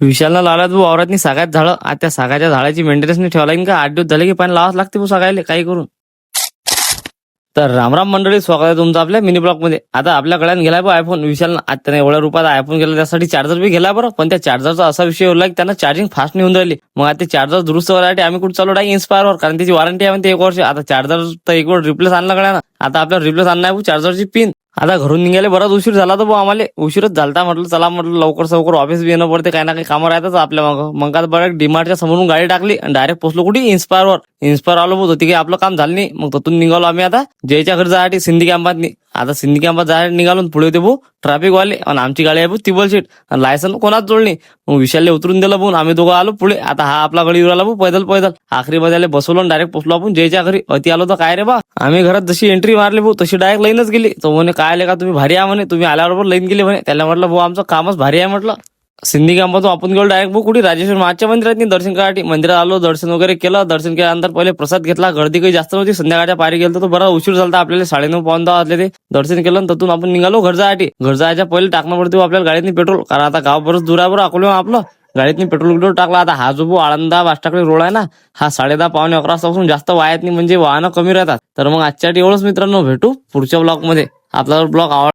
विशालला लावला तू वावरातनी सागात झाडं. आता त्या सागाच्या झाडाची मेंटेनन्स ठेवा लागेल का? 8 दिवस झाले की पाणी लावाच लागते सागायला काही करून. तर रामराम मंडळी, स्वागत आहे तुमचं आपल्या मिनी ब्लॉग मध्ये. आता आपल्या गळ्यात गेलाय बा आयफोन. विशालनं आता त्याने एवढ्या रुपयाचा आयफोन गेला, त्यासाठी चार्जर बी गेला बरं. पण त्या चार्जरचा असा विषय होता की त्यांना चार्जिंग फास्ट नाही होऊन राहिली. मग आता ते चार्जर दुरुस्त करायसाठी आम्ही कुठे चालू आहे इन्स्पायरवर, कारण त्याची वॉरंटी आहे म्हणते 1 वर्ष. आता चार्जर तर 1 वर्ष रिप्लेस आणला गळ्यानं. आता आपल्याला रिप्लेस आणणार आहे चार्जरची पिन. आता घरून निघाले बराच उशीर झाला तर भाऊ आम्हाला. उशीरच झालता. म्हटलं चला, म्हटलं लवकर ऑफिस बी येणं पडते, काही ना काही कामं राहतात आपल्या मग आता बरं डीमार्टच्या समोरून गाडी टाकली आणि डायरेक्ट पोहोचलो कुठे इन्स्पायरवर. इन्स्पायर आलो होती की आपलं काम झालं नाही. मग तिथून निघालो आम्ही आता जयच्या घरी जायसाठी सिंधी कॅम्पातनी. आता सिंधी कॅम्पात जायला निघालो, पुढे होते भाऊ ट्रॅफिक वाले आणि आमची गाडी आहे भाऊ टिबल सीट. लायसन कोणाच जोडली. मग विशालले उतरून दिलं भाऊ. आम्ही दोघं आलो पुढे. आता हा आपला गडीवर आला भाऊ पैदल. आखरी बजाले बसवलो आणि डायरेक्ट पोहोचलो आपण जयच्या घरी. अति आलो तर काय रे बा, आम्ही घरात जशी एंट्री मारली भाऊ तशी डायरेक्ट लाईनच गेली. तो म्हणे काय आले का तुम्ही, भारी आहे म्हणे, तुम्ही आल्याबरोबर लाईन गेली म्हणे. त्याला म्हटलं भाऊ आमचं कामच भारी आहे म्हटलं. सिंधी कॅम्पातून आपण गेलो डायरेक्ट भाऊ कुठे राजेश्वर महाच्या मंदिरात दर्शन करायसाठी. मंदिरात आलो, दर्शन वगैरे केलं. दर्शन केल्यानंतर पहिले प्रसाद घेतला. गर्दी काही जास्त नव्हती. संध्याकाळच्या पारी गेलो तर बरा उशीर झाला आपल्याला. 9:30 पाऊण 10 वाजले ते. दर्शन केलं आणि तिथून आपण निघालो घर जायसाठी. घर जायच्या पहिले टाकणं पडते आपल्याला गाडीतनी पेट्रोल, कारण आता गाव बरंच दूर आहे बरं अकोले आपलं. गाडीतनी पेट्रोल टाकला. आता हा जो भाऊ आळंदा वाजटाकडे रोड आहे ना, हा 10:30 पावणे 11 वाजतापासून जास्त वायात नाही, म्हणजे वाहनं कमी राहतात. तर मग आजच्या एवढंच मित्रांनो, भेटू पुढच्या ब्लॉग मध्ये. आपला ब्लॉग आवड